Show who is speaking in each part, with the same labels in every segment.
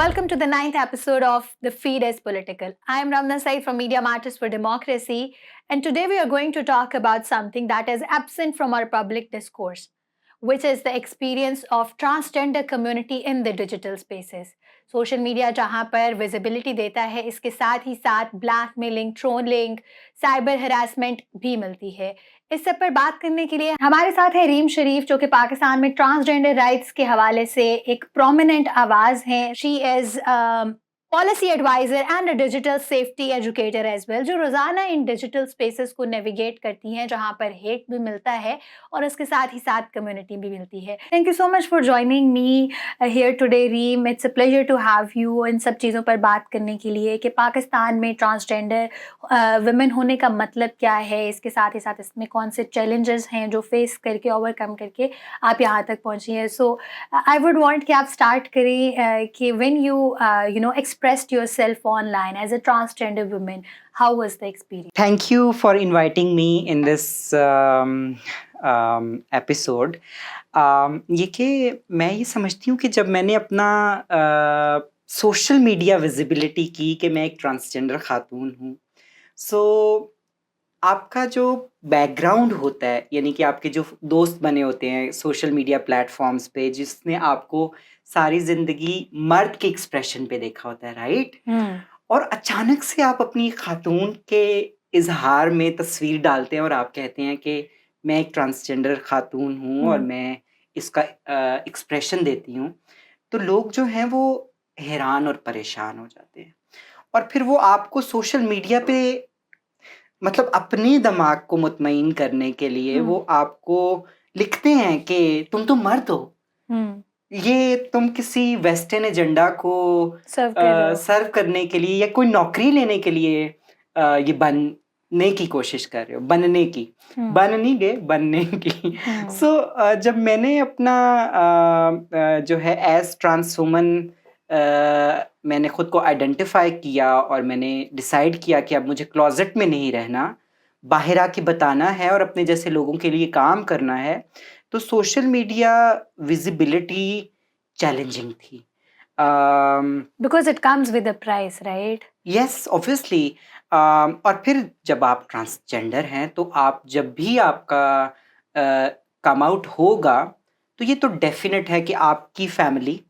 Speaker 1: Welcome to the 9th episode of The Feed is Political. I am Ramna Said from Media Matters for Democracy, and today we are going to talk about something that is absent from our public discourse, which is the experience of transgender community in the digital spaces. Social media जहाँ पर visibility देता है, इसके साथ ही साथ blackmailing, trolling, cyber harassment भी मिलती है। इस सब पर बात करने के लिए हमारे साथ है रीम शरीफ, जो कि पाकिस्तान में ट्रांसजेंडर राइट्स के हवाले से एक प्रोमिनेंट आवाज हैं। She is policy adviser and a digital safety educator as well, जो रोजाना इन डिजिटल स्पेसेस को नेविगेट करती हैं जहां पर हेट भी मिलता है और उसके साथ ही साथ कम्युनिटी भी मिलती है। Thank you so much for joining me here today Reem. It's a pleasure to have you इन सब चीज़ों पर बात करने के लिए कि पाकिस्तान में ट्रांसजेंडर वुमेन होने का मतलब क्या है, इसके साथ ही साथ इसमें कौन से चैलेंजेस हैं जो फेस करके ओवरकम करके आप यहाँ तक पहुँची हैं। सो आई वुड वांट कि आप स्टार्ट करें कि when you expressed yourself online as a transgender woman, how was the experience?
Speaker 2: Thank you for inviting me in this episode. ये कि मैं ये समझती हूँ कि जब मैंने अपना सोशल मीडिया विजिबिलिटी की कि मैं एक ट्रांसजेंडर खातून हूँ, सो आपका जो बैकग्राउंड होता है, यानी कि आपके जो दोस्त बने होते हैं सोशल मीडिया प्लेटफॉर्म्स पे, जिसने आपको सारी ज़िंदगी मर्द के एक्सप्रेशन पे देखा होता है, राइट? और अचानक से आप अपनी खातून के इजहार में तस्वीर डालते हैं और आप कहते हैं कि मैं एक ट्रांसजेंडर खातून हूँ और मैं इसका एक्सप्रेशन देती हूँ, तो लोग जो हैं वो हैरान और परेशान हो जाते हैं। और फिर वो आपको सोशल मीडिया पे मतलब अपने दिमाग को मुतमईन करने के लिए वो आपको लिखते हैं कि तुम तो मर्द हो, ये तुम किसी वेस्टर्न एजेंडा को सर्व करने के लिए या कोई नौकरी लेने के लिए ये बनने की कोशिश कर रहे हो, बनने की, बन नहीं गए, बनने की। सो जब मैंने अपना जो है एज ट्रांस वुमन मैंने खुद को आइडेंटिफाई किया और मैंने डिसाइड किया कि अब मुझे क्लोजेट में नहीं रहना, बाहर आके बताना है और अपने जैसे लोगों के लिए काम करना है, तो सोशल मीडिया विजिबिलिटी चैलेंजिंग थी।
Speaker 1: Because it comes with a price, right?
Speaker 2: Yes, obviously. और फिर जब आप ट्रांसजेंडर हैं तो आप जब भी आपका कम आउट होगा तो ये तो डेफिनेट है कि आपकी फैमिली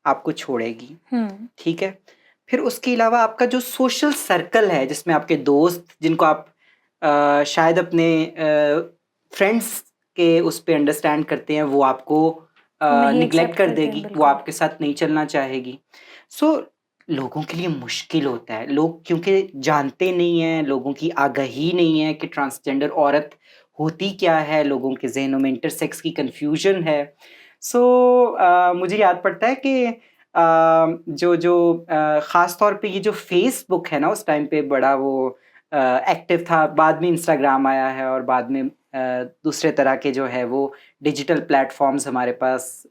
Speaker 2: आपको छोड़ेगी, ठीक है? फिर उसके अलावा आपका जो सोशल सर्कल है, जिसमें आपके दोस्त, जिनको आप शायद अपने फ्रेंड्स के उस पे अंडरस्टैंड करते हैं, वो आपको निगलेक्ट कर देगी, वो आपके साथ नहीं चलना चाहेगी। सो लोगों के लिए मुश्किल होता है, लोग क्योंकि जानते नहीं हैं, लोगों की आगाही नहीं है कि ट्रांसजेंडर औरत होती क्या है, लोगों के जहनों में इंटरसेक्स की कन्फ्यूजन है। सो मुझे याद पड़ता है कि ख़ास तौर पे ये जो फेसबुक है ना, उस टाइम पे बड़ा वो एक्टिव था, बाद में इंस्टाग्राम आया है और बाद में दूसरे तरह के जो है वो डिजिटल प्लेटफॉर्म्स हमारे पास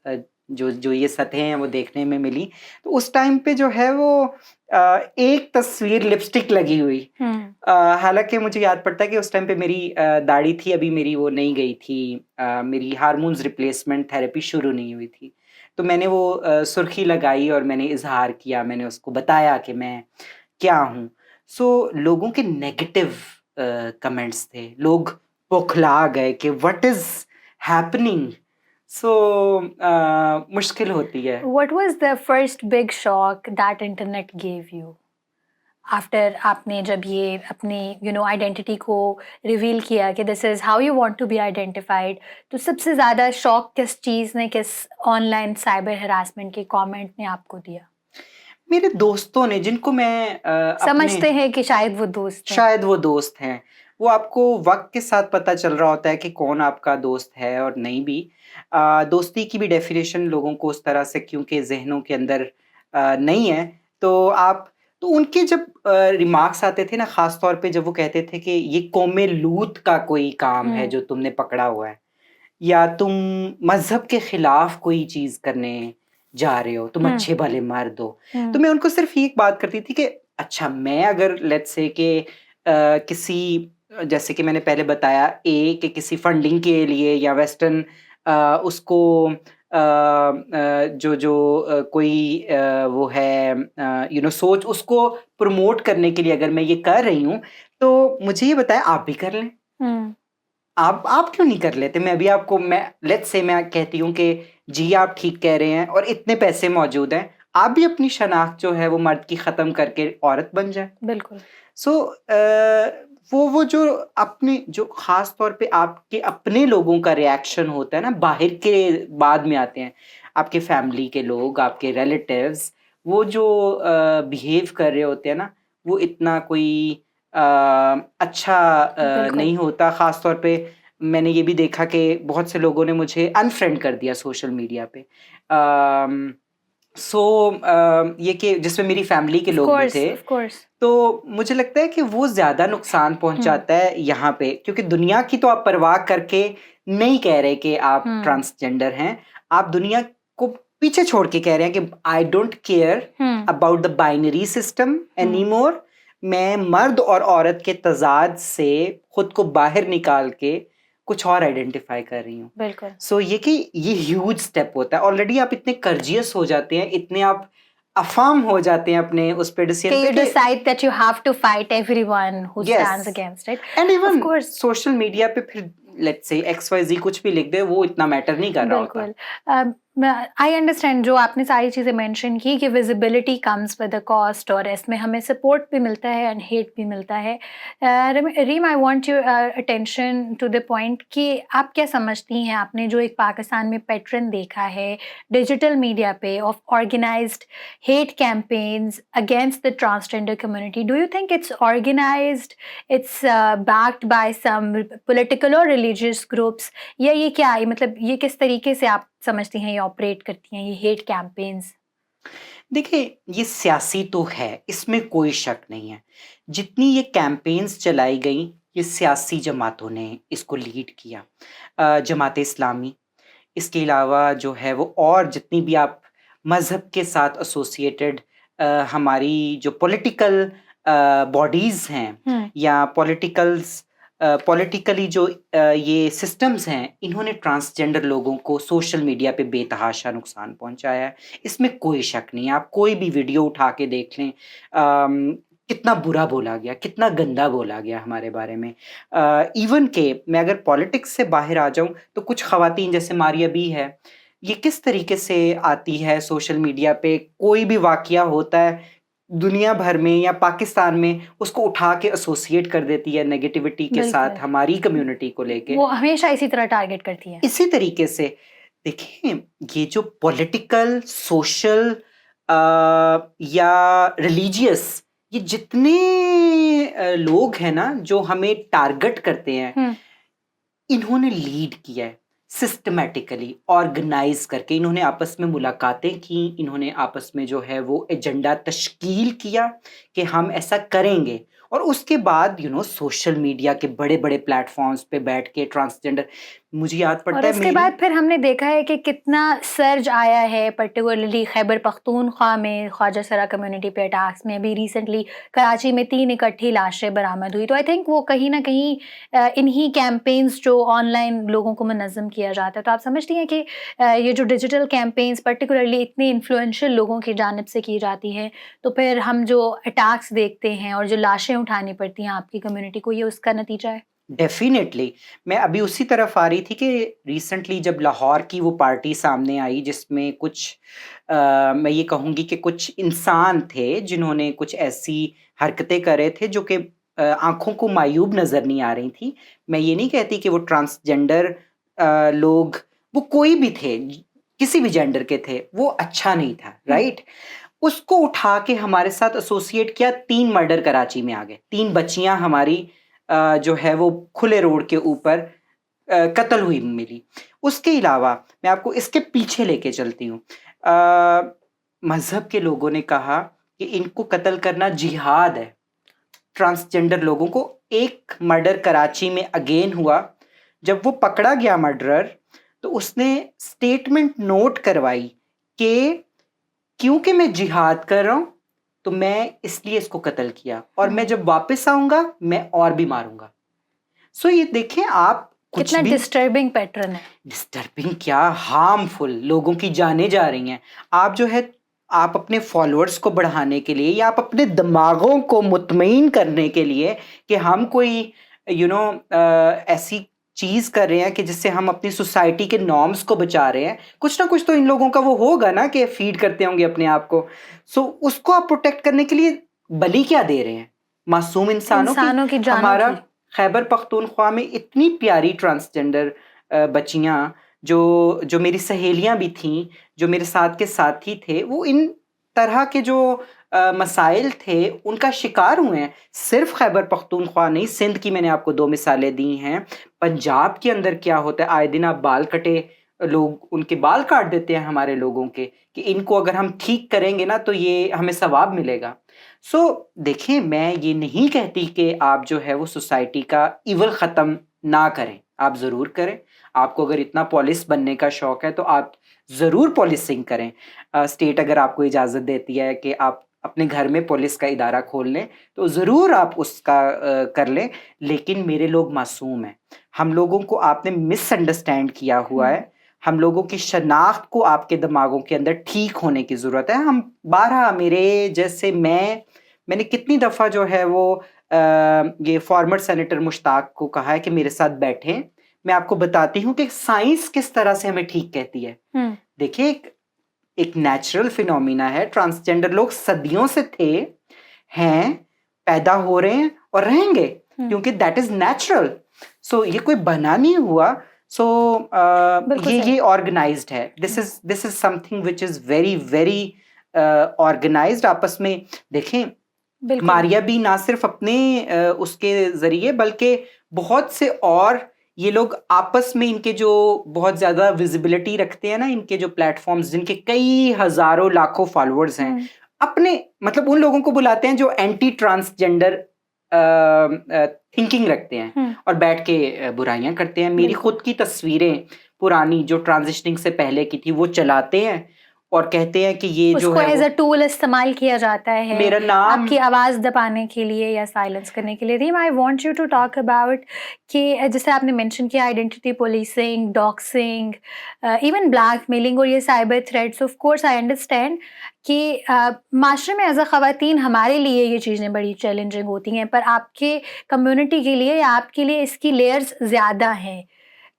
Speaker 2: जो ये सतहें हैं वो देखने में मिली। तो उस टाइम पे जो है वो एक तस्वीर लिपस्टिक लगी हुई, हालांकि मुझे याद पड़ता है कि उस टाइम पे मेरी दाढ़ी थी, अभी मेरी वो नहीं गई थी, मेरी हार्मोन्स रिप्लेसमेंट थेरेपी शुरू नहीं हुई थी, तो मैंने वो सुर्खी लगाई और मैंने इजहार किया, मैंने उसको बताया कि मैं क्या हूँ। सो लोगों के नेगेटिव कमेंट्स थे, लोग बौखला गए कि व्हाट इज हैपनिंग। सो मुश्किल होती है।
Speaker 1: What was the first big shock that internet gave you? After आपने जब ये अपनी आइडेंटिटी को रिवील किया कि this is how you want to be identified, तो सबसे ज़्यादा शॉक किस चीज़ ने, किस ऑनलाइन साइबर हरासमेंट के कमेंट ने आपको दिया?
Speaker 2: मेरे दोस्तों ने, जिनको मैं
Speaker 1: समझते हैं कि शायद वो दोस्त हैं,
Speaker 2: वो आपको वक्त के साथ पता चल रहा होता है कि कौन आपका दोस्त है और नहीं भी। दोस्ती की भी डेफिनेशन लोगों को उस तरह से क्योंकि जहनों के अंदर नहीं है, तो उनके जब रिमार्क्स आते थे ना, ख़ास तौर पे जब वो कहते थे कि ये कौमे लूत का कोई काम है जो तुमने पकड़ा हुआ है, या तुम मज़हब के ख़िलाफ़ कोई चीज़ करने जा रहे हो, तुम अच्छे भले मर्द हो, तो मैं उनको सिर्फ ये बात करती थी कि अच्छा, मैं अगर लेट्स से कि किसी, जैसे कि मैंने पहले बताया कि किसी फंडिंग के लिए या वेस्टर्न उसको कोई वो है सोच उसको प्रमोट करने के लिए अगर मैं ये कर रही हूँ, तो मुझे ये बताएं आप भी कर लें।
Speaker 1: हम्म।
Speaker 2: आप क्यों नहीं कर लेते? मैं लेट्स से मैं कहती हूँ कि जी आप ठीक कह रहे हैं और इतने पैसे मौजूद हैं, आप भी अपनी शनाख्त जो है वो मर्द की ख़त्म करके औरत बन जाए।
Speaker 1: बिल्कुल।
Speaker 2: सो वो जो अपने जो ख़ास तौर पे आपके अपने लोगों का रिएक्शन होता है ना, बाहर के बाद में आते हैं आपके फैमिली के लोग, आपके रिलेटिव्स, वो जो बिहेव कर रहे होते हैं ना, वो इतना कोई अच्छा
Speaker 1: बिल्कुल।
Speaker 2: नहीं होता। ख़ास तौर पे मैंने ये भी देखा कि बहुत से लोगों ने मुझे अनफ्रेंड कर दिया सोशल मीडिया पे। ये कि जिसमें मेरी फैमिली के
Speaker 1: ऑफ
Speaker 2: लोग भी
Speaker 1: कोर्स,
Speaker 2: थे,
Speaker 1: ऑफ कोर्स।
Speaker 2: तो मुझे लगता है कि वो ज़्यादा नुकसान
Speaker 1: हम्म।
Speaker 2: पहुंचाता है यहाँ पे, क्योंकि दुनिया की तो आप परवाह करके नहीं कह रहे कि आप ट्रांसजेंडर हैं, आप दुनिया को पीछे छोड़ के कह रहे हैं कि I don't care about the binary system any more. मैं मर्द और औरत के तजाद से खुद को बाहर निकाल के कुछ और आइडेंटिफाई कर रही हूँ।
Speaker 1: बिल्कुल।
Speaker 2: सो ये ह्यूज स्टेप होता है। ऑलरेडी आप इतने कर्जियस हो जाते हैं, इतने आप अफाम हो जाते हैं अपने उस पे डिसीजन
Speaker 1: Okay,
Speaker 2: पे
Speaker 1: you decide that you have to fight everyone who stands against it.
Speaker 2: And
Speaker 1: Of
Speaker 2: even
Speaker 1: course.
Speaker 2: Social media पे फिर लेट्स से XYZ कुछ भी लिख दे, वो इतना मैटर नहीं कर रहा होता।
Speaker 1: बिल्कुल। आई अंडरस्टैंड जो आपने सारी चीज़ें मेंशन की कि visibility comes with a cost, और इसमें हमें सपोर्ट भी मिलता है एंड हेट भी मिलता है। Reem, I want your attention to the point कि आप क्या समझती हैं, आपने जो एक पाकिस्तान में पैटर्न देखा है डिजिटल मीडिया पे of organised hate campaigns against the transgender community, do you think it's organised, it's backed by some political और religious groups, या ये क्या है, मतलब ये किस तरीके से आप समझती हैं ये ऑपरेट करती हैं ये हेट कैंपेन्स?
Speaker 2: देखिए, ये सियासी तो है, इसमें कोई शक नहीं है। जितनी ये कैंपेन्स चलाई गई, ये सियासी जमातों ने इसको लीड किया। जमात इस्लामी, इसके अलावा जो है वो और जितनी भी आप मज़हब के साथ एसोसिएटेड हमारी जो पॉलिटिकल बॉडीज़ हैं या पॉलिटिकली जो ये सिस्टम्स हैं, इन्होंने ट्रांसजेंडर लोगों को सोशल मीडिया पे बेतहाशा नुकसान पहुंचाया है। इसमें कोई शक नहीं है। आप कोई भी वीडियो उठा के देख लें, कितना बुरा बोला गया, कितना गंदा बोला गया हमारे बारे में। इवन के मैं अगर पॉलिटिक्स से बाहर आ जाऊं, तो कुछ ख़वातीन जैसे मारिया बी है, ये किस तरीके से आती है सोशल मीडिया पे, कोई भी वाक़या होता है दुनिया भर में या पाकिस्तान में, उसको उठा के एसोसिएट कर देती है नेगेटिविटी के साथ हमारी कम्युनिटी को लेके।
Speaker 1: वो हमेशा इसी तरह टारगेट करती है।
Speaker 2: इसी तरीके से देखिए, ये जो पॉलिटिकल, सोशल या रिलीजियस, ये जितने लोग हैं ना जो हमें टारगेट करते हैं, इन्होंने लीड किया है सिस्टमैटिकली, ऑर्गेनाइज करके। इन्होंने आपस में मुलाकातें की, इन्होंने आपस में जो है वो एजेंडा तश्कील किया कि हम ऐसा करेंगे, और उसके बाद सोशल मीडिया के बड़े बड़े प्लेटफॉर्म्स पे बैठ के ट्रांसजेंडर, मुझे याद पड़ता है,
Speaker 1: और उसके बाद फिर हमने देखा है कि कितना सर्ज आया है, पर्टिकुलरली खैबर पख्तूनख्वा में ख्वाजा सरा कम्युनिटी पे अटैक्स में। अभी रिसेंटली कराची में 3 इकट्ठी लाशें बरामद हुई। तो आई थिंक वो कहीं ना कहीं इन्हीं कैंपेन्स जो ऑनलाइन लोगों को मुनज़्ज़म किया जाता है। तो आप समझती हैं कि ये जो डिजिटल कैंपेन्स पर्टिकुलरली इतने इन्फ्लुएंशियल लोगों की जानिब से की जाती हैं, तो फिर हम जो अटैक्स देखते हैं और जो लाशें उठानी पड़ती हैं आपकी कम्युनिटी को, ये उसका नतीजा है?
Speaker 2: डेफिनेटली। मैं अभी उसी तरफ आ रही थी कि रिसेंटली जब लाहौर की वो पार्टी सामने आई, जिसमें कुछ मैं ये कहूँगी कि कुछ इंसान थे जिन्होंने कुछ ऐसी हरकतें कर रहे थे जो कि आंखों को मायूब नज़र नहीं आ रही थी। मैं ये नहीं कहती कि वो ट्रांसजेंडर लोग, वो कोई भी थे, किसी भी जेंडर के थे, वो अच्छा नहीं था, राइट? उसको उठा के हमारे साथ एसोसिएट किया। 3 मर्डर कराची में आ गए, 3 बच्चियां हमारी जो है वो खुले रोड के ऊपर कत्ल हुई मिली। उसके अलावा मैं आपको इसके पीछे लेके चलती हूँ। मज़हब के लोगों ने कहा कि इनको कत्ल करना जिहाद है। ट्रांसजेंडर लोगों को एक मर्डर कराची में अगेन हुआ। जब वो पकड़ा गया मर्डरर, तो उसने स्टेटमेंट नोट करवाई कि क्योंकि मैं जिहाद कर रहा हूँ, तो मैं इसलिए इसको कत्ल किया, और मैं जब वापस आऊंगा मैं और भी मारूंगा। सो ये देखें, आप कुछ
Speaker 1: कितना
Speaker 2: भी
Speaker 1: डिस्टर्बिंग पैटर्न है।
Speaker 2: डिस्टर्बिंग क्या, हार्मफुल, लोगों की जानें जा रही हैं। आप जो है आप अपने फॉलोअर्स को बढ़ाने के लिए या आप अपने दिमागों को मुतमईन करने के लिए कि हम कोई ऐसी चीज़ कर रहे हैं कि जिससे हम अपनी सोसाइटी के नॉर्म्स को बचा रहे हैं, कुछ ना कुछ तो इन लोगों का वो होगा ना कि फीड करते होंगे अपने आप को। सो उसको आप प्रोटेक्ट करने के लिए बलि क्या दे रहे हैं? मासूम इंसानों
Speaker 1: की जानों
Speaker 2: हमारा
Speaker 1: की।
Speaker 2: खैबर पख्तूनख्वा में इतनी प्यारी ट्रांसजेंडर बच्चियां जो जो मेरी सहेलियां भी थीं, जो मेरे साथ के साथी थे, वो इन तरह के जो मसाइल थे उनका शिकार हुए हैं। सिर्फ खैबर पख्तूनख्वा नहीं, सिंध की मैंने आपको 2 मिसालें दी हैं। पंजाब के अंदर क्या होता है, आए दिन आप बाल कटे लोग उनके बाल काट देते हैं हमारे लोगों के, कि इनको अगर हम ठीक करेंगे ना तो ये हमें सवाब मिलेगा। देखिए, मैं ये नहीं कहती कि आप जो है वो सोसाइटी का ईवल ख़त्म ना करें, आप ज़रूर करें। आपको अगर इतना पॉलिस बनने का शौक है तो आप ज़रूर पॉलिसिंग करें। स्टेट अगर आपको इजाज़त देती है कि आप अपने घर में पुलिस का इदारा खोल लें तो ज़रूर आप उसका कर लें, लेकिन मेरे लोग मासूम हैं। हम लोगों को आपने मिसअंडरस्टैंड किया हुआ है। हम लोगों की शनाख्त को आपके दिमागों के अंदर ठीक होने की ज़रूरत है। हम 12 मेरे जैसे मैंने कितनी दफ़ा जो है वो ये फॉर्मर सेनेटर मुश्ताक को कहा है कि मेरे साथ बैठें, मैं आपको बताती हूँ कि साइंस किस तरह से हमें ठीक कहती है। देखिए, एक नेचुरल फिनोमिना है, ट्रांसजेंडर लोग सदियों से थे, हैं, पैदा हो रहे हैं और रहेंगे, क्योंकि दैट इज नेचुरल। ये कोई बना नहीं हुआ। ये ऑर्गेनाइज्ड है। This is something which is very very organised. आपस में देखें, मारिया भी ना सिर्फ अपने उसके जरिए बल्कि बहुत से और ये लोग आपस में इनके जो बहुत ज्यादा विजिबिलिटी रखते हैं ना, इनके जो प्लेटफॉर्म्स जिनके कई हजारों लाखों फॉलोअर्स हैं, अपने मतलब उन लोगों को बुलाते हैं जो एंटी ट्रांसजेंडर थिंकिंग रखते हैं और बैठ के बुराइयां करते हैं। मेरी खुद की तस्वीरें पुरानी जो ट्रांजिशनिंग से पहले की थी वो चलाते हैं और कहते हैं कि ये जो है
Speaker 1: एज अ टूल इस्तेमाल किया जाता है
Speaker 2: मेरा नाम
Speaker 1: आपकी आवाज दबाने के लिए या साइलेंस करने के लिए। Reem, I want you to talk about कि जैसे आपने मेंशन किया identity policing, doxxing, even blackmailing और ये cyber threats. Of course I understand कि माशरे में एज अ ख़वातीन हमारे लिए ये चीज़ें बड़ी चैलेंजिंग होती हैं, पर आपके कम्युनिटी के लिए या आपके लिए इसकी लेयर्स ज़्यादा हैं,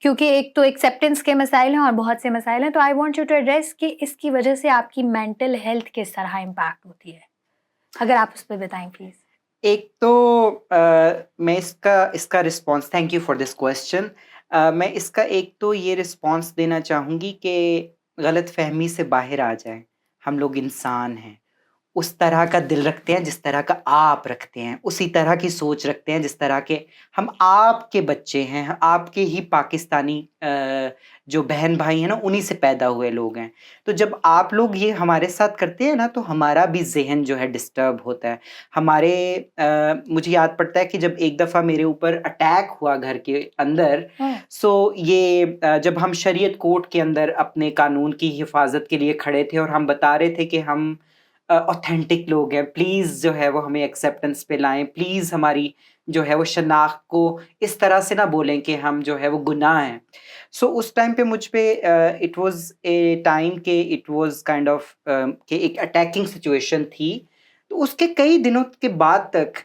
Speaker 1: क्योंकि एक तो एक्सेप्टेंस के मसाइल हैं और बहुत से मसाइल हैं। तो I want you to address कि इसकी वजह से आपकी मेंटल हेल्थ किस तरह इम्पैक्ट होती है, अगर आप उस पर बताएं प्लीज।
Speaker 2: एक तो मैं इसका response, thank you for this question. मैं इसका एक तो ये रिस्पॉन्स देना चाहूँगी कि गलत फहमी से बाहर आ जाए। हम लोग इंसान हैं, उस तरह का दिल रखते हैं जिस तरह का आप रखते हैं, उसी तरह की सोच रखते हैं जिस तरह के हम आपके बच्चे हैं, आपके ही पाकिस्तानी जो बहन भाई हैं ना, उन्हीं से पैदा हुए लोग हैं। तो जब आप लोग ये हमारे साथ करते हैं ना तो हमारा भी ज़हन जो है डिस्टर्ब होता है। मुझे याद पड़ता है कि जब एक दफ़ा मेरे ऊपर अटैक हुआ घर के अंदर, जब हम शरीयत कोर्ट के अंदर अपने कानून की हिफाजत के लिए खड़े थे और हम बता रहे थे कि हम ऑथेंटिक लोग हैं, प्लीज़ जो है वो हमें एक्सेप्टेंस पे लाएं, प्लीज़ हमारी जो है वो शनाख्त को इस तरह से ना बोलें कि हम जो है वो गुनाह हैं। उस टाइम पे मुझ पे इट वाज़ ए टाइम के इट वाज़ काइंड ऑफ कि एक अटैकिंग सिचुएशन थी। तो उसके कई दिनों के बाद तक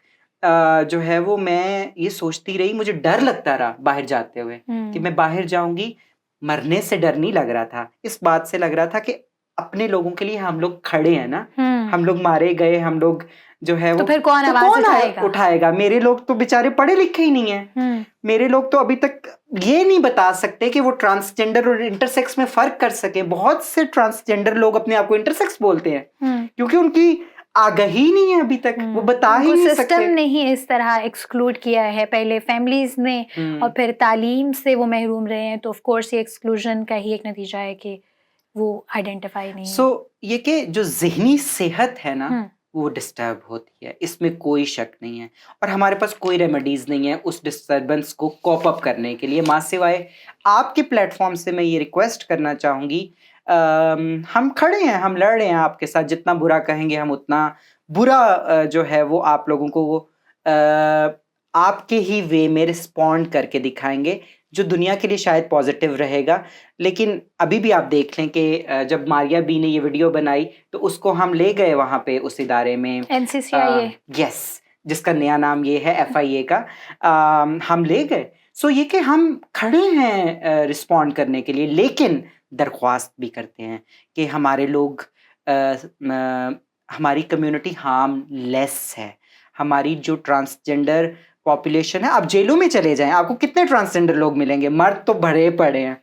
Speaker 2: जो है वो मैं ये सोचती रही, मुझे डर लगता रहा बाहर जाते हुए कि मैं बाहर जाऊंगी। मरने से डर नहीं लग रहा था, इस बात से लग रहा था कि अपने लोगों के लिए हम लोग खड़े हैं ना, हम लोग मारे गए, हम लोग जो है वो
Speaker 1: फिर कौन आवाज
Speaker 2: उठाएगा? मेरे लोग तो बेचारे पढ़े लिखे ही नहीं है। मेरे लोग तो अभी तक ये नहीं बता सकते कि वो ट्रांसजेंडर और इंटरसेक्स में फर्क कर सके। बहुत से ट्रांसजेंडर लोग अपने आप को इंटरसेक्स बोलते हैं क्योंकि उनकी आगाही नहीं है अभी तक, वो बता ही नहीं सकते।
Speaker 1: सिस्टम ने ही इस तरह एक्सक्लूड किया है, पहले फैमिलीज ने और फिर तालीम से वो महरूम रहे हैं। तो ऑफ कोर्स ये एक्सक्लूजन का ही एक नतीजा है कि वो आइडेंटिफाई नहीं
Speaker 2: ये कि जो ज़हनी सेहत है ना वो डिस्टर्ब होती है, इसमें कोई शक नहीं है और हमारे पास कोई रेमेडीज़ नहीं है उस डिस्टर्बेंस को कॉप अप करने के लिए, माँ सिवाय आपके प्लेटफॉर्म से मैं ये रिक्वेस्ट करना चाहूँगी। हम खड़े हैं, हम लड़ रहे हैं आपके साथ, जितना बुरा कहेंगे हम उतना बुरा जो है वो आप लोगों को आपके ही वे में रिस्पॉन्ड करके दिखाएंगे। जो दुनिया के लिए शायद पॉजिटिव रहेगा। लेकिन अभी भी आप देख लें कि जब मारिया बी ने ये वीडियो बनाई तो उसको हम ले गए वहाँ पे उस इदारे में,
Speaker 1: NCCIA।
Speaker 2: यस, जिसका नया नाम ये है FIA का। हम ले गए। सो ये कि हम खड़े हैं रिस्पॉन्ड करने के लिए, लेकिन दरख्वास्त भी करते हैं कि हमारे लोग हमारी कम्युनिटी हार्मलेस है। हमारी जो ट्रांसजेंडर पॉपुलेशन है, आप जेलों में चले जाएं, आपको कितने ट्रांसजेंडर लोग मिलेंगे? मर्द तो भरे पड़े हैं,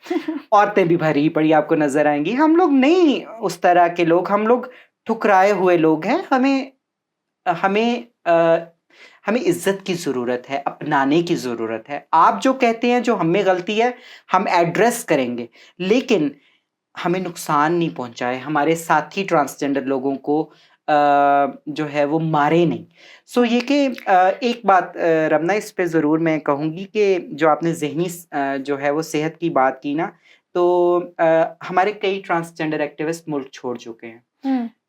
Speaker 2: औरतें भी भरी पड़ी आपको नजर आएंगी। हम लोग नहीं उस तरह के लोग, हम लोग ठुकराए हुए लोग हैं। हमें हमें हमें इज्जत की ज़रूरत है, अपनाने की ज़रूरत है। आप जो कहते हैं जो हमें गलती है हम एड्रेस करेंगे, लेकिन हमें नुकसान नहीं पहुंचाए, हमारे साथी ट्रांसजेंडर लोगों को जो है वो मारे नहीं। सो ये कि एक बात रमना इस पे ज़रूर मैं कहूँगी कि जो आपने ज़हनी जो है वो सेहत की बात की ना, तो हमारे कई ट्रांसजेंडर एक्टिविस्ट मुल्क छोड़ चुके हैं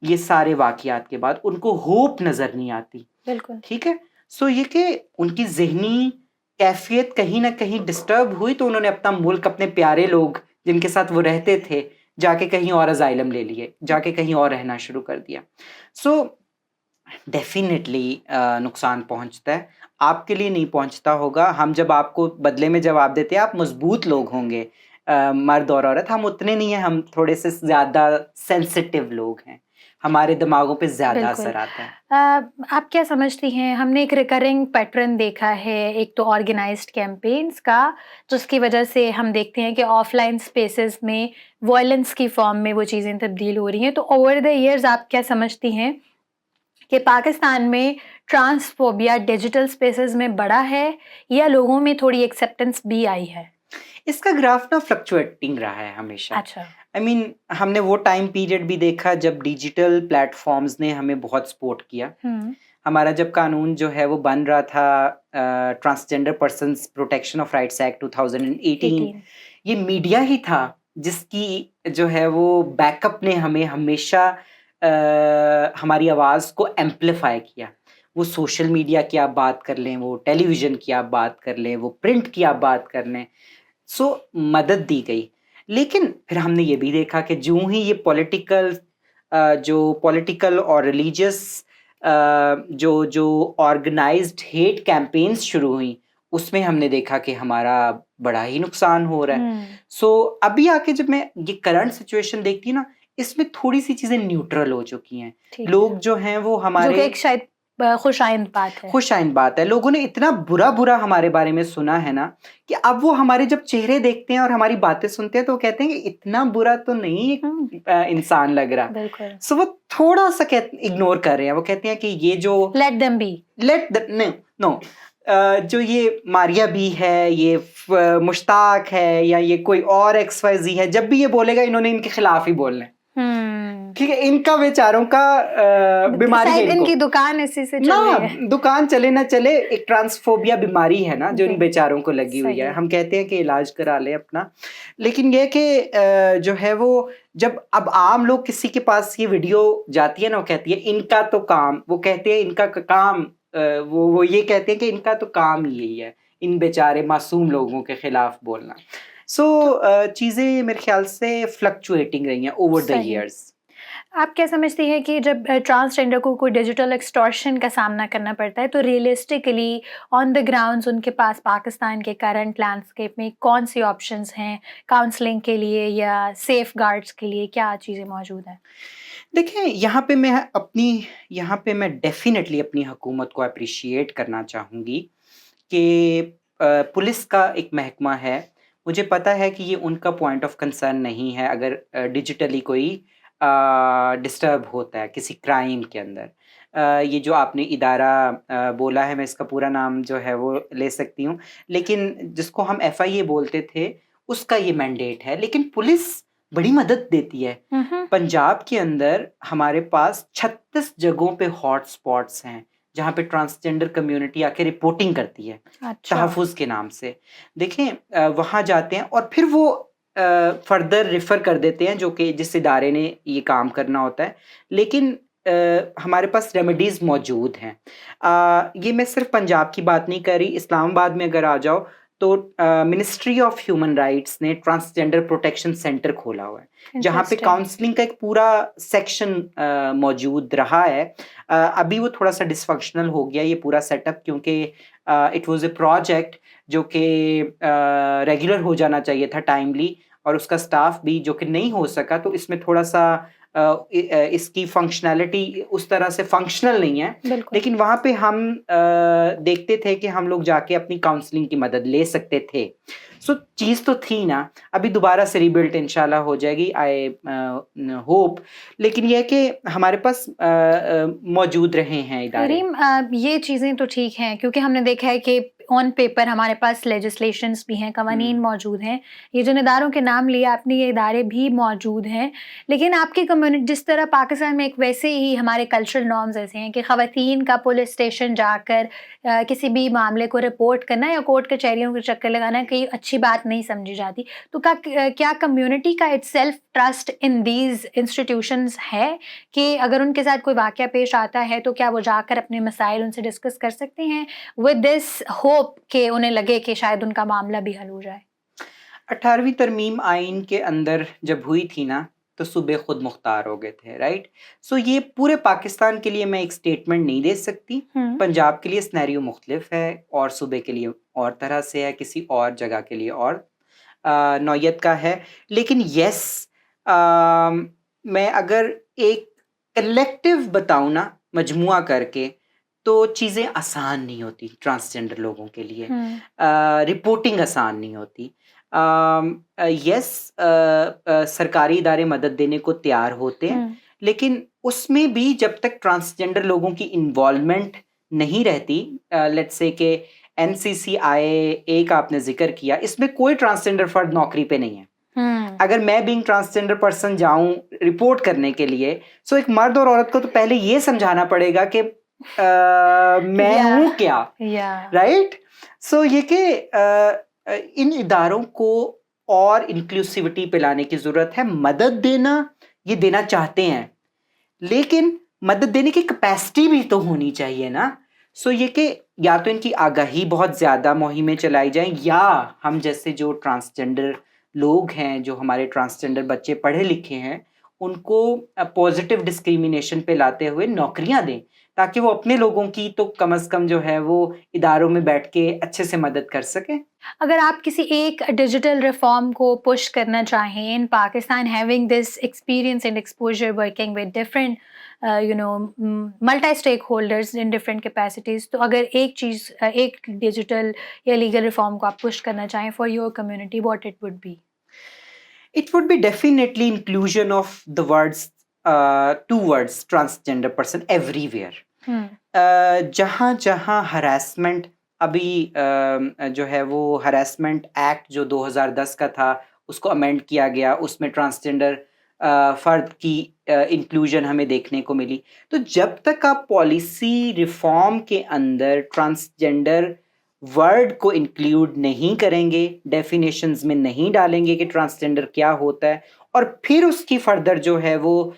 Speaker 2: ये सारे वाक़यात के बाद। उनको होप नज़र नहीं आती।
Speaker 1: बिल्कुल
Speaker 2: ठीक है। सो ये कि उनकी ज़हनी कैफियत कहीं ना कहीं डिस्टर्ब हुई, तो उन्होंने अपना मुल्क, अपने प्यारे लोग जिनके साथ वो रहते थे, जाके कहीं और अजाइलम ले लिए, जाके कहीं और रहना शुरू कर दिया। सो डेफिनेटली नुकसान पहुंचता है, आपके लिए नहीं पहुंचता होगा। हम जब आपको बदले में जवाब देते हैं, आप मजबूत लोग होंगे, मर्द और औरत, हम उतने नहीं हैं, हम थोड़े से ज़्यादा सेंसिटिव लोग हैं, हमारे दिमागों पे ज़्यादा
Speaker 1: बिल्कुल।
Speaker 2: असर आता है।
Speaker 1: आप क्या समझती हैं, हमने एक रिकरिंग पैटर्न देखा है, एक तो ऑर्गेनाइज्ड कैंपेन्स का, जिसकी वजह से हम देखते हैं कि ऑफलाइन स्पेसेस में वायलेंस की फॉर्म में वो चीज़ें तब्दील हो रही हैं। तो ओवर द ईयर्स आप क्या समझती हैं कि पाकिस्तान में ट्रांसफोबिया डिजिटल स्पेसेस में बढ़ा है या लोगों में थोड़ी एक्सेप्टेंस भी आई है?
Speaker 2: इसका ग्राफ ना फ्लक्चुएटिंग रहा है हमेशा।
Speaker 1: अच्छा।
Speaker 2: आई मीन हमने वो टाइम पीरियड भी देखा जब डिजिटल प्लेटफॉर्म्स ने हमें बहुत सपोर्ट किया। हमारा जब कानून जो है वो बन रहा था, transgender persons protection of rights act 2018, ये मीडिया ही था जिसकी जो है वो बैकअप ने हमें हमेशा हमारी आवाज़ को एम्पलीफाई किया। वो सोशल मीडिया की आप बात कर लें, वो टेलीविज़न की आप बात कर लें, वो प्रिंट की आप बात कर लें, सो मदद दी गई। लेकिन फिर हमने ये भी देखा कि जो ही ये पॉलिटिकल और रिलीजियस जो ऑर्गेनाइज्ड हेट कैंपेन्स शुरू हुई, उसमें हमने देखा कि हमारा बड़ा ही नुकसान हो रहा है। सो अभी आके जब मैं ये करंट सिचुएशन देखती हूँ ना, इसमें थोड़ी सी चीज़ें न्यूट्रल हो चुकी हैं। लोग जो हैं वो हमारे,
Speaker 1: जो कि एक शायद खुशाइंद बात है।
Speaker 2: खुशाइंद बात है। लोगों ने इतना बुरा हमारे बारे में सुना है ना कि अब वो हमारे जब चेहरे देखते हैं और हमारी बातें सुनते हैं तो वो कहते हैं कि इतना बुरा तो नहीं इंसान लग रहा। सो वो थोड़ा सा इग्नोर कर रहे हैं। वो कहते हैं कि ये जो
Speaker 1: लेट देम बी,
Speaker 2: नो जो ये मारिया बी है, ये मुश्ताक है, या ये कोई और XYZ है, जब भी ये बोलेगा इन्होंने इनके खिलाफ ही बोलना है। ठीक है, इनका बेचारों का बीमारी है,
Speaker 1: इनकी दुकान इसी से चल रही है।
Speaker 2: दुकान चले ना चले, एक ट्रांसफोबिया बीमारी है ना जो इन बेचारों को लगी हुई है। हम कहते हैं कि इलाज करा ले अपना, लेकिन ये कि जो है वो जब अब आम लोग किसी के पास ये वीडियो जाती है ना, वो कहती है इनका तो काम, वो कहते हैं इनका काम, वो ये कहते हैं कि इनका तो काम यही है, इन बेचारे मासूम लोगों के खिलाफ बोलना। सो चीज़ें मेरे ख्याल से फ्लक्चुएटिंग रही हैं ओवर द ईयर्स।
Speaker 1: आप क्या समझती हैं कि जब ट्रांसजेंडर को कोई डिजिटल एक्सटॉर्शन का सामना करना पड़ता है तो रियलिस्टिकली ऑन द ग्राउंड्स उनके पास पाकिस्तान के करंट लैंडस्केप में कौन सी ऑप्शंस हैं काउंसलिंग के लिए या सेफ गार्ड्स के लिए, क्या चीज़ें मौजूद हैं?
Speaker 2: देखिए, यहाँ पे मैं डेफिनेटली अपनी हुकूमत को अप्रिशिएट करना चाहूँगी कि पुलिस का एक महकमा है। मुझे पता है कि ये उनका पॉइंट ऑफ कंसर्न नहीं है अगर डिजिटली कोई डिस्टर्ब होता है किसी क्राइम के अंदर। ये जो आपने इदारा बोला है, मैं इसका पूरा नाम जो है वो ले सकती हूँ, लेकिन जिसको हम FIA बोलते थे उसका ये मैंडेट है। लेकिन पुलिस बड़ी मदद देती है। पंजाब के अंदर हमारे पास 36 जगहों पे हॉट स्पॉट्स हैं जहाँ पे ट्रांसजेंडर कम्युनिटी आके रिपोर्टिंग करती है।
Speaker 1: अच्छा।
Speaker 2: तहफ़्फ़ुज़ के नाम से। देखें, वहाँ जाते हैं और फिर वो फर्दर रेफ़र कर देते हैं जो कि जिस इदारे ने ये काम करना होता है। लेकिन हमारे पास रेमेडीज़ मौजूद हैं। ये मैं सिर्फ पंजाब की बात नहीं कर रही, इस्लामाबाद में अगर आ जाओ तो मिनिस्ट्री ऑफ ह्यूमन राइट्स ने ट्रांसजेंडर प्रोटेक्शन सेंटर खोला हुआ है, जहाँ पे
Speaker 1: Interesting.
Speaker 2: काउंसलिंग का एक पूरा सेक्शन मौजूद रहा है। अभी वो थोड़ा सा डिसफंक्शनल हो गया ये पूरा सेटअप, क्योंकि इट वाज अ प्रोजेक्ट जो कि रेगुलर हो जाना चाहिए था टाइमली, और उसका स्टाफ भी जो कि नहीं हो सका, तो इसमें थोड़ा सा इसकी फंक्शनैलिटी उस तरह से फंक्शनल नहीं है।
Speaker 1: बिल्कुल।
Speaker 2: लेकिन वहाँ पे हम देखते थे कि हम लोग जाके अपनी काउंसलिंग की मदद ले सकते थे। सो चीज़ तो थी ना, अभी दोबारा से रीबिल्ट इंशाल्लाह हो जाएगी, आई होप। लेकिन यह है कि हमारे पास मौजूद रहे हैं इदारे।
Speaker 1: करीम, ये चीज़ें तो ठीक हैं, क्योंकि हमने देखा है कि ऑन पेपर हमारे पास लेजिस्लेशंस भी हैं, कवानीन मौजूद हैं। ये जिन इदारों के नाम लिए आपने, ये इदारे भी मौजूद हैं। लेकिन आपकी कम्युनिटी, जिस तरह पाकिस्तान में एक वैसे ही हमारे कल्चरल नॉर्म्स ऐसे हैं कि ख़वातीन का पुलिस स्टेशन जाकर किसी भी मामले को रिपोर्ट करना या कोर्ट कचहरियों के चक्कर लगाना कहीं अच्छी बात नहीं समझी जाती। तो क्या कम्युनिटी का itself trust in these institutions है कि अगर उनके साथ कोई वाक़या पेश आता है तो क्या वो जाकर अपने मसाइल उनसे डिस्कस कर सकते हैं विद दिस होप कि उन्हें लगे कि शायद उनका मामला भी हल हो जाए?
Speaker 2: 18वीं तरमीम आइन के अंदर जब हुई थी ना, तो सूबे खुद मुख्तार हो गए थे, राइट? सो ये पूरे पाकिस्तान के लिए मैं एक स्टेटमेंट नहीं दे सकती। पंजाब के लिए सिनेरियो मुख्तलिफ है, और सूबे के लिए और तरह से है, किसी और जगह के लिए और नौयत का है। लेकिन यस, मैं अगर एक कलेक्टिव बताऊँ ना, मजमुआ करके, तो चीज़ें आसान नहीं होती ट्रांसजेंडर लोगों के लिए। रिपोर्टिंग आसान नहीं होती। यस, सरकारी इदारे मदद देने को तैयार होते हैं, लेकिन उसमें भी जब तक ट्रांसजेंडर लोगों की इन्वॉल्वमेंट नहीं रहती, लेट्स से कि NCCIA का आपने जिक्र किया, इसमें कोई ट्रांसजेंडर फर्द नौकरी पे नहीं है। अगर मैं बीइंग ट्रांसजेंडर पर्सन जाऊं रिपोर्ट करने के लिए, सो एक मर्द और औरत को तो पहले ये समझाना पड़ेगा कि मैं हूं क्या, राइट? सो ये कि इन इदारों को और इंक्लूसिविटी पे लाने की जरूरत है। मदद देना, ये देना चाहते हैं, लेकिन मदद देने की कैपेसिटी भी तो होनी चाहिए ना। सो ये कि या तो इनकी आगाही बहुत ज़्यादा मुहिमें चलाई जाएं, या हम जैसे जो ट्रांसजेंडर लोग हैं, जो हमारे ट्रांसजेंडर बच्चे पढ़े लिखे हैं, उनको पॉजिटिव डिस्क्रिमिनेशन पे लाते हुए नौकरियां दें, ताकि वो अपने लोगों की तो कम से कम जो है वो इदारों में बैठ के अच्छे से मदद कर सकें।
Speaker 1: अगर आप किसी एक डिजिटल रिफॉर्म को पुश करना चाहें in Pakistan, having this experience and exposure working with different multi stakeholders in different capacities, तो अगर एक चीज़, एक डिजिटल या लीगल रिफॉर्म को आप पुश करना चाहें for your community, what it would be?
Speaker 2: It would be definitely inclusion of the words, two words, transgender person everywhere. जहाँ जहाँ हरासमेंट, अभी जो है वो हरासमेंट एक्ट जो 2010 का था, उसको अमेंड किया गया, उसमें ट्रांसजेंडर फर्द की इंक्लूजन हमें देखने को मिली। तो जब तक आप पॉलिसी रिफॉर्म के अंदर ट्रांसजेंडर वर्ड को इंक्लूड नहीं करेंगे, डेफिनेशंस में नहीं डालेंगे कि ट्रांसजेंडर क्या होता है, और फिर उसकी फर्दर जो है वो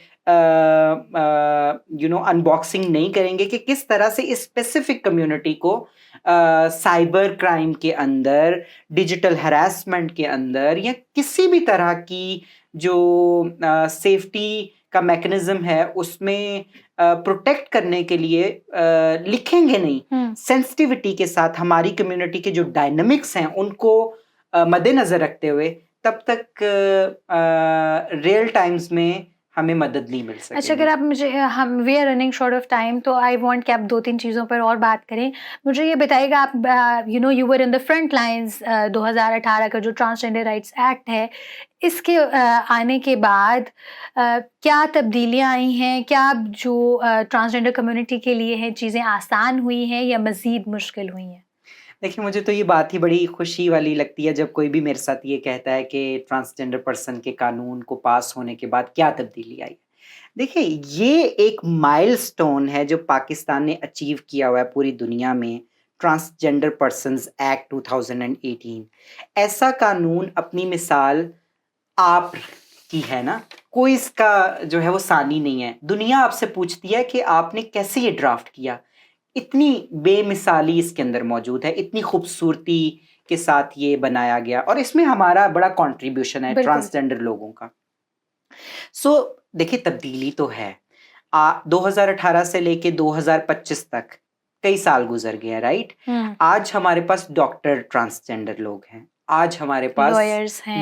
Speaker 2: अनबॉक्सिंग नहीं करेंगे कि किस तरह से इस स्पेसिफिक कम्युनिटी को साइबर क्राइम के अंदर, डिजिटल हरासमेंट के अंदर, या किसी भी तरह की जो सेफ्टी का मैकेनिज्म है उसमें प्रोटेक्ट करने के लिए लिखेंगे नहीं। सेंसिटिविटी के साथ हमारी कम्युनिटी के जो डायनामिक्स हैं उनको मद्देनजर रखते हुए, तब तक रियल टाइम्स में हमें मदद नहीं मिल सकेगी।
Speaker 1: अच्छा, अगर आप मुझे, हम we are running short of time, तो आई वांट कि आप 2-3 चीज़ों पर और बात करें। मुझे ये बताइएगा, आप you were in the front lines, 2018 का जो ट्रांसजेंडर राइट्स एक्ट है, इसके आने के बाद क्या तब्दीलियाँ आई हैं? क्या जो ट्रांसजेंडर कम्युनिटी के लिए है चीज़ें आसान हुई हैं या मज़ीद मुश्किल हुई हैं?
Speaker 2: देखिए, मुझे तो ये बात ही बड़ी खुशी वाली लगती है जब कोई भी मेरे साथ ये कहता है कि ट्रांसजेंडर पर्सन के कानून को पास होने के बाद क्या तब्दीली आई। देखिए, ये एक माइलस्टोन है जो पाकिस्तान ने अचीव किया हुआ है पूरी दुनिया में, ट्रांसजेंडर पर्सन्स एक्ट 2018। ऐसा कानून अपनी मिसाल आप की है ना, कोई इसका जो है वो सानी नहीं है। दुनिया आपसे पूछती है कि आपने कैसे ये ड्राफ्ट किया। इतनी बेमिसाली इसके अंदर मौजूद है, इतनी खूबसूरती, के साथ ये बनाया गया और इसमें हमारा बड़ा कंट्रीब्यूशन है
Speaker 1: बिल्कुल।
Speaker 2: ट्रांसजेंडर लोगों का। सो देखिए तब्दीली तो है। 2018 से लेके 2025 तक कई साल गुजर गए हैं, राइट? आज हमारे पास डॉक्टर ट्रांसजेंडर लोग हैं, आज हमारे पास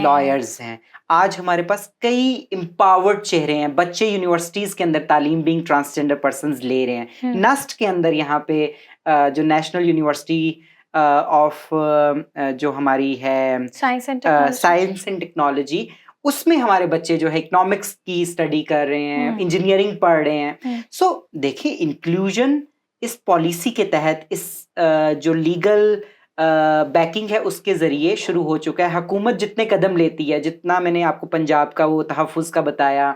Speaker 2: लॉयर्स हैं, आज हमारे पास कई एम्पावर्ड चेहरे हैं, बच्चे यूनिवर्सिटीज के अंदर तालीम बीइंग ट्रांसजेंडर पर्सन्स ले रहे हैं। नस्ट के अंदर यहाँ पे जो नेशनल यूनिवर्सिटी ऑफ जो हमारी है
Speaker 1: साइंस एंड
Speaker 2: टेक्नोलॉजी, उसमें हमारे बच्चे जो है इकोनॉमिक्स की स्टडी कर रहे हैं, इंजीनियरिंग पढ़ रहे हैं। सो देखिए इंक्लूजन इस पॉलिसी के तहत, इस जो लीगल बैकिंग है उसके जरिए शुरू हो चुका है। हुकूमत जितने कदम लेती है, जितना मैंने आपको पंजाब का वो तहफ़्फ़ुज़ का बताया,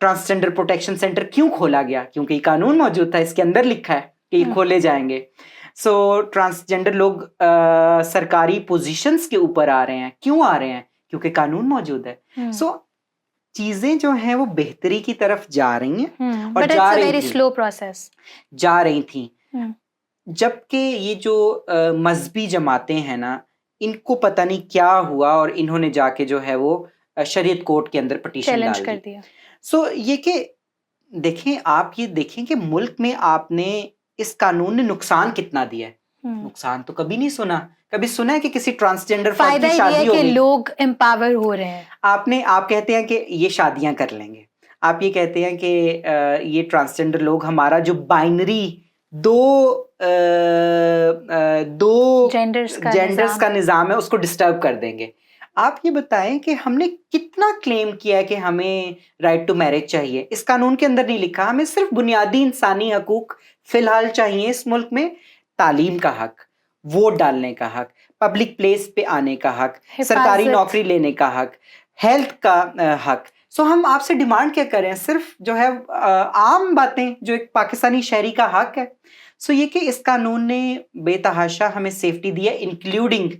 Speaker 2: ट्रांसजेंडर प्रोटेक्शन सेंटर क्यों खोला गया? क्योंकि कानून मौजूद था, इसके अंदर लिखा है कि ये खोले जाएंगे। सो ट्रांसजेंडर लोग सरकारी पोजीशंस के ऊपर आ रहे हैं। क्यों आ रहे हैं? क्योंकि कानून मौजूद है। सो चीजें जो हैं वो बेहतरी की तरफ जा रही हैं और जा रही थी,
Speaker 1: स्लो प्रोसेस
Speaker 2: जा रही थी। जबकि ये जो मजहबी जमातें हैं ना, इनको पता नहीं क्या हुआ और इन्होंने जाके जो है वो शरीयत कोर्ट के अंदर पिटीशन डाल दी। सो ये कि देखें, आप ये देखें कि मुल्क में आपने इस कानून ने नुकसान कितना दिया है। नुकसान तो कभी नहीं सुना। कभी सुना है कि किसी ट्रांसजेंडर फर्द की शादी हो गई?
Speaker 1: लोग एम्पावर हो रहे हैं।
Speaker 2: आप कहते हैं कि ये शादियां कर लेंगे, आप ये कहते हैं कि ये ट्रांसजेंडर लोग हमारा जो बाइनरी दो जेंडर्स का निज़ाम है उसको डिस्टर्ब कर देंगे। आप ये बताएं कि हमने कितना क्लेम किया है कि हमें राइट टू मैरिज चाहिए। इस कानून के अंदर नहीं लिखा। हमें सिर्फ बुनियादी इंसानी हकूक फिलहाल चाहिए इस मुल्क में। तालीम का हक, वोट डालने का हक, पब्लिक प्लेस पे आने का हक, सरकारी नौकरी लेने का हक, हेल्थ का हक। सो हम आपसे डिमांड क्या करें? सिर्फ जो है आम बातें जो एक पाकिस्तानी शहरी का हक है। सो ये कि इस कानून ने बेतहाशा हमें सेफ्टी दी है, इंक्लूडिंग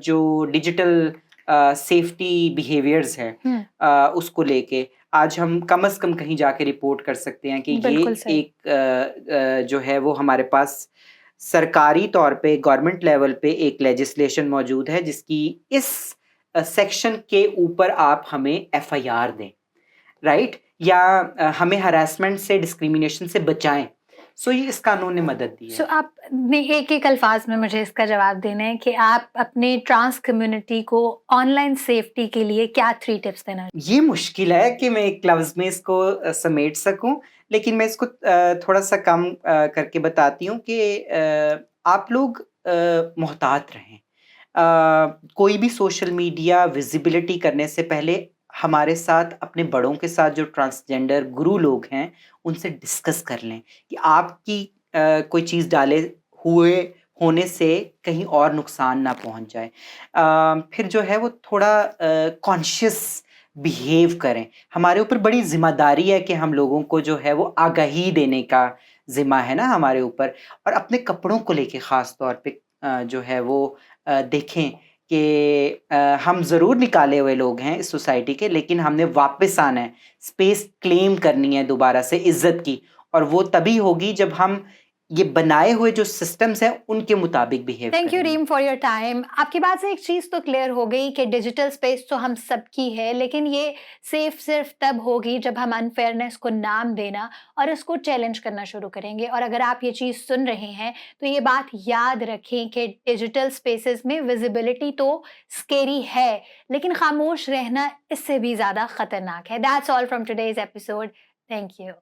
Speaker 2: जो डिजिटल सेफ्टी बिहेवियर्स हैं उसको लेके आज हम कम से कम कहीं जाके रिपोर्ट कर सकते हैं कि ये एक जो है वो हमारे पास सरकारी तौर पे गवर्नमेंट लेवल पे एक लेजिस्लेशन मौजूद है जिसकी इस सेक्शन के ऊपर आप हमें एफआईआर दें, राइट? या हमें हरासमेंट से, डिस्क्रिमिनेशन से बचाएं। सो ये इस कानून ने मदद दी है।
Speaker 1: सो आपने एक अल्फाज में मुझे इसका जवाब देना है कि आप अपने ट्रांस कम्युनिटी को ऑनलाइन सेफ्टी के लिए क्या 3 टिप्स देना?
Speaker 2: ये मुश्किल है कि मैं एक लफ्ज़ में इसको समेट सकूं, लेकिन मैं इसको थोड़ा सा कम करके बताती हूँ कि आप लोग मोहतात रहें। कोई भी सोशल मीडिया विजिबिलिटी करने से पहले हमारे साथ, अपने बड़ों के साथ, जो ट्रांसजेंडर गुरु लोग हैं उनसे डिस्कस कर लें कि आपकी कोई चीज़ डाले हुए होने से कहीं और नुकसान ना पहुंच जाए। फिर जो है वो थोड़ा कॉन्शियस बिहेव करें। हमारे ऊपर बड़ी जिम्मेदारी है कि हम लोगों को जो है वो आगाही देने का जिम्मा है ना हमारे ऊपर। और अपने कपड़ों को लेके ख़ास तौर पे जो है वो देखें कि हम ज़रूर निकाले हुए लोग हैं इस सोसाइटी के, लेकिन हमने वापस आना है, स्पेस क्लेम करनी है दोबारा से इज्जत की। और वो तभी होगी जब हम ये बनाए हुए जो सिस्टम्स हैं उनके मुताबिक बिहेव करें।
Speaker 1: Thank you Reem for your time. आपकी बात से एक चीज़ तो क्लियर हो गई कि डिजिटल स्पेस तो हम सबकी है, लेकिन ये सेफ सिर्फ तब होगी जब हम अनफेयरनेस को नाम देना और इसको चैलेंज करना शुरू करेंगे। और अगर आप ये चीज़ सुन रहे हैं तो ये बात याद रखें कि डिजिटल स्पेसेस में विजिबिलिटी तो स्केरी है, लेकिन खामोश रहना इससे भी ज़्यादा खतरनाक है। That's all from today's episode. Thank you.